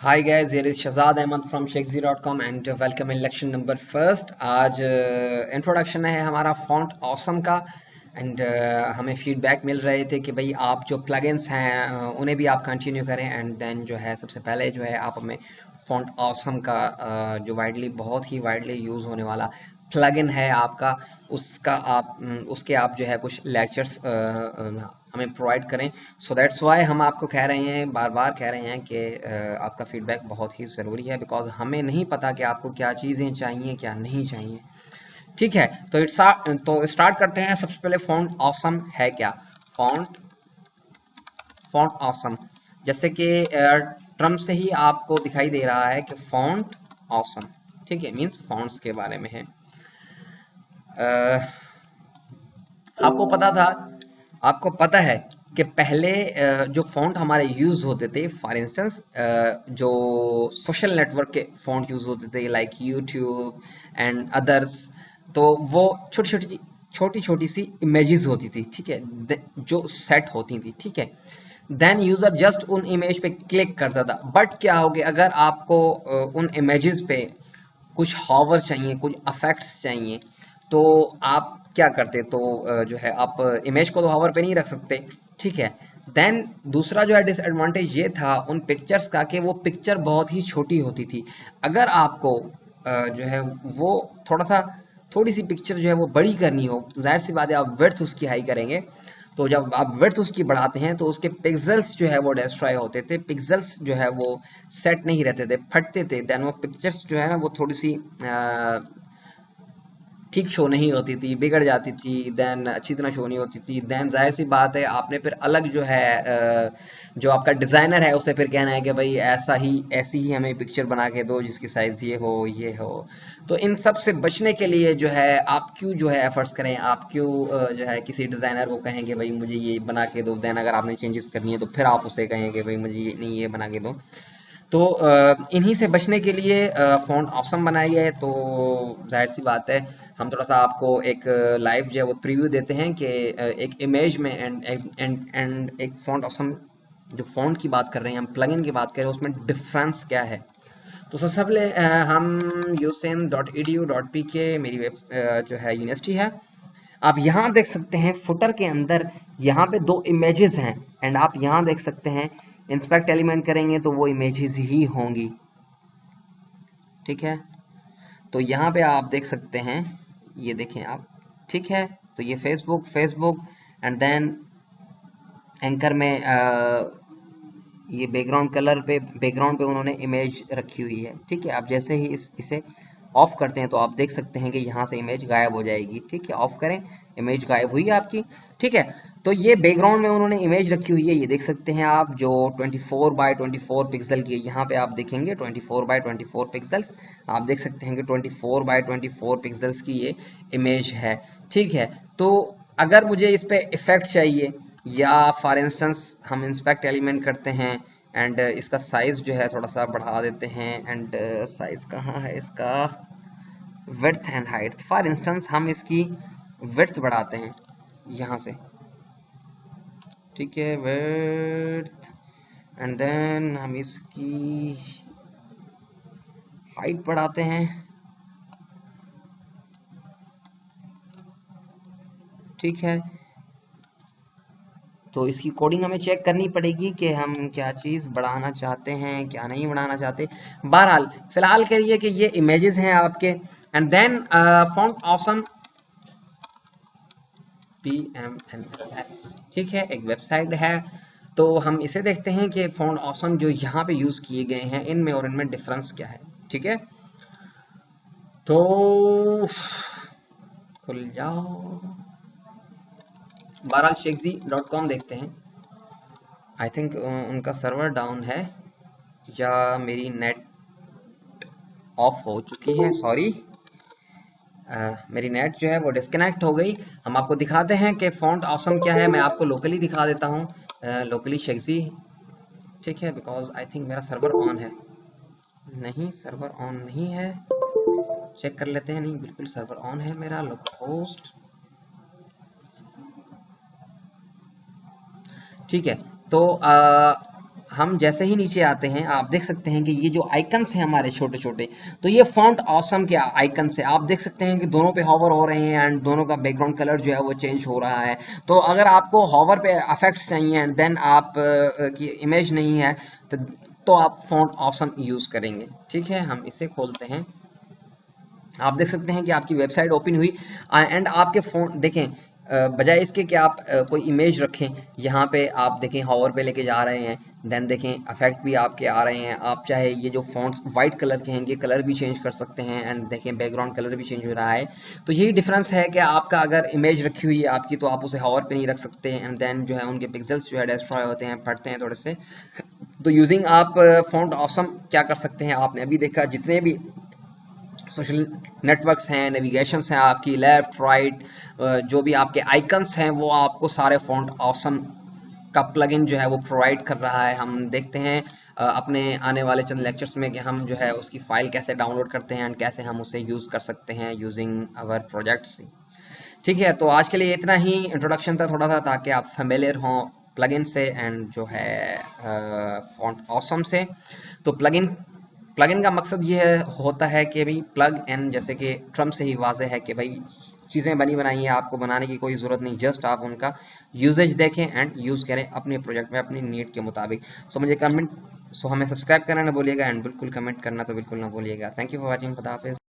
Hi guys, here is Shahzad Ahmed from Shakespeare.com and welcome in lection number first. आज introduction है हमारा font awesome का and हमें feedback मिल रहे थे कि भाई आप जो प्लगइन्स हैं उन्हें भी आप कंटिन्यू करें एंड देन जो है सबसे पहले जो है आप हमें फॉन्ट ऑसम का जो बहुत ही वाइडली यूज़ होने वाला प्लगइन है आपका उसके आप जो है कुछ लेक्चर्स हमें प्रोवाइड करें। सो दैट्स वाई हम आपको कह रहे हैं, बार बार कह रहे हैं कि आपका फीडबैक बहुत ही ज़रूरी है, बिकॉज हमें नहीं पता कि आपको क्या चीज़ें चाहिए क्या नहीं चाहिए। ठीक है, तो स्टार्ट करते हैं। सबसे पहले फॉन्ट ऑसम है क्या। फॉन्ट फॉन्ट ऑसम जैसे कि टर्म से ही आपको दिखाई दे रहा है कि फॉन्ट ऑसम, ठीक है, मीन्स फॉन्ट्स के बारे में है। आपको पता है कि पहले जो फ़ॉन्ट हमारे यूज़ होते थे, फॉर इंस्टेंस जो सोशल नेटवर्क के फ़ॉन्ट यूज़ होते थे लाइक यूट्यूब एंड अदर्स, तो वो छोटी छोटी सी इमेजेस होती थी, ठीक है, जो सेट होती थी, ठीक है। देन यूज़र जस्ट उन इमेज पे क्लिक करता था। बट क्या हो गया, अगर आपको उन इमेजेस पे कुछ हॉवर चाहिए, कुछ अफेक्ट्स चाहिए, तो आप क्या करते, तो जो है आप इमेज को तो हॉवर पे नहीं रख सकते, ठीक है। देन दूसरा जो है डिसएडवांटेज ये था उन पिक्चर्स का कि वो पिक्चर बहुत ही छोटी होती थी। अगर आपको जो है वो थोड़ी सी पिक्चर जो है वो बड़ी करनी हो, जाहिर सी बात है आप विड्थ उसकी हाई करेंगे। तो जब आप विड्थ उसकी बढ़ाते हैं तो उसके पिक्सेल्स जो है वो डिस्ट्रॉय होते थे, पिक्सेल्स जो है वो सेट नहीं रहते थे, फटते थे। देन वो पिक्चर्स जो है ना वो थोड़ी सी ठीक शो नहीं होती थी, बिगड़ जाती थी, देन अच्छी तरह शो नहीं होती थी। देन जाहिर सी बात है आपने फिर अलग जो है जो आपका डिज़ाइनर है उसे फिर कहना है कि भाई ऐसी ही हमें पिक्चर बना के दो जिसकी साइज़ ये हो। तो इन सब से बचने के लिए जो है आप क्यों जो है एफर्ट्स करें, आप क्यों जो है किसी डिज़ाइनर को कहेंगे भाई मुझे ये बना के दो। देन अगर आपने चेंजेस करनी है तो फिर आप उसे कहेंगे भाई मुझे ये नहीं, ये बना के दो। तो इन्हीं से बचने के लिए फ़ॉन्ट ऑसम बनाई है। तो जाहिर सी बात है हम थोड़ा सा आपको एक लाइव जो है वो प्रीव्यू देते हैं कि एक इमेज में एंड एक फ़ॉन्ट ऑसम जो फ़ॉन्ट की बात कर रहे हैं, हम प्लगइन की बात कर रहे हैं, उसमें डिफरेंस क्या है। तो सबसे पहले हम usen.edu.pk मेरी वेब जो है यूनिवर्सिटी है। आप यहाँ देख सकते हैं फुटर के अंदर यहाँ पे दो इमेजेस हैं एंड आप यहाँ देख सकते हैं इंस्पेक्ट एलिमेंट करेंगे तो वो इमेजेस ही होंगी, ठीक है। तो यहाँ पे आप देख सकते हैं, ये देखें आप, ठीक है। तो ये फेसबुक एंड देन एंकर में ये बैकग्राउंड पे उन्होंने इमेज रखी हुई है, ठीक है। आप जैसे ही इसे ऑफ करते हैं तो आप देख सकते हैं कि यहाँ से इमेज गायब हो जाएगी, ठीक है। ऑफ करें, इमेज गायब हुई है आपकी, ठीक है। तो ये बैकग्राउंड में उन्होंने इमेज रखी हुई है, ये देख सकते हैं आप, जो 24x24 पिक्सल की है। यहाँ पे आप देखेंगे 24x24 पिक्सल्स, आप देख सकते हैं कि 24x24 पिक्सल्स की ये इमेज है, ठीक है। तो अगर मुझे इस पे इफेक्ट चाहिए, या फॉर इंस्टेंस हम इंस्पेक्ट एलिमेंट करते हैं एंड इसका साइज जो है थोड़ा सा बढ़ा देते हैं एंड साइज कहाँ है इसका, width and height. For instance हम इसकी विड्थ बढ़ाते हैं यहाँ से, ठीक है, विड्थ एंड देन हम इसकी हाइट बढ़ाते हैं, ठीक है। तो इसकी कोडिंग हमें चेक करनी पड़ेगी कि हम क्या चीज़ बढ़ाना चाहते हैं क्या नहीं बढ़ाना चाहते। बहरहाल फिलहाल के लिए कि ये इमेजेस हैं आपके and then font awesome PMNS, ठीक है, एक वेबसाइट है। तो हम इसे देखते हैं कि फॉन्ट ऑसम जो यहाँ पे यूज़ किए गए हैं इनमें और इनमें डिफरेंस क्या है, ठीक है। तो खुल जाओ, बहरहाल शेखजी.com देखते हैं। आई थिंक उनका सर्वर डाउन है या मेरी नेट ऑफ हो चुकी है, सॉरी। मेरी नेट जो है वो डिस्कनेक्ट हो गई। हम आपको दिखाते हैं कि फॉन्ट ऑसम क्या है। मैं आपको लोकली दिखा देता हूँ, लोकली शेखजी, ठीक है, बिकॉज आई थिंक मेरा सर्वर ऑन है। नहीं, सर्वर ऑन नहीं है, चेक कर लेते हैं। नहीं, बिल्कुल सर्वर ऑन है मेरा, लोकल होस्ट, ठीक है। तो हम जैसे ही नीचे आते हैं आप देख सकते हैं कि ये जो आइकन्स हैं हमारे छोटे छोटे, तो ये फॉन्ट ऑसम के आइकन्स है। आप देख सकते हैं कि दोनों पे हॉवर हो रहे हैं एंड दोनों का बैकग्राउंड कलर जो है वो चेंज हो रहा है। तो अगर आपको हॉवर पे इफेक्ट्स चाहिए एंड देन आप की इमेज नहीं है तो आप फॉन्ट ऑसम यूज करेंगे। ठीक है, हम इसे खोलते हैं। आप देख सकते हैं कि आपकी वेबसाइट ओपन हुई एंड आपके फोन देखें, बजाय इसके कि आप कोई इमेज रखें, यहाँ पे आप देखें हॉवर पे लेके जा रहे हैं, देन देखें इफेक्ट भी आपके आ रहे हैं। आप चाहे ये जो फॉन्ट्स वाइट कलर के हैं ये कलर भी चेंज कर सकते हैं एंड देखें बैकग्राउंड कलर भी चेंज हो रहा है। तो यही डिफरेंस है कि आपका अगर इमेज रखी हुई है आपकी तो आप उसे हॉवर पे नहीं रख सकते एंड देन जो है उनके पिक्सल्स जो है डिस्ट्रॉय होते हैं, फटते हैं थोड़े से। तो यूजिंग आप फॉन्ट ऑसम क्या कर सकते हैं, आपने अभी देखा जितने भी सोशल नेटवर्क्स हैं, नेविगेशंस हैं, आपकी लेफ्ट राइट जो भी आपके आइकन्स हैं वो आपको सारे फॉन्ट ऑसम का प्लगइन जो है वो प्रोवाइड कर रहा है। हम देखते हैं अपने आने वाले चंद लेक्चर्स में कि हम जो है उसकी फाइल कैसे डाउनलोड करते हैं एंड कैसे हम उसे यूज़ कर सकते हैं यूजिंग अवर प्रोजेक्ट्स। ठीक है, तो आज के लिए इतना ही इंट्रोडक्शन था थोड़ा सा, ताकि आप फेमिलियर हों प्लगइन से एंड जो है फॉन्ट ऑसम से। तो प्लगइन का मकसद ये होता है कि भाई प्लग इन, जैसे कि ट्रम से ही वाजह है कि भाई चीज़ें बनी बनाई हैं, आपको बनाने की कोई ज़रूरत नहीं, जस्ट आप उनका यूजेज देखें एंड यूज़ करें अपने प्रोजेक्ट में अपनी नीड के मुताबिक। सो हमें सब्सक्राइब करना ना भूलिएगा एंड बिल्कुल कमेंट करना तो बिल्कुल ना भूलिएगा। थैंक यू फॉर वॉचिंग, खुदा हाफिज़।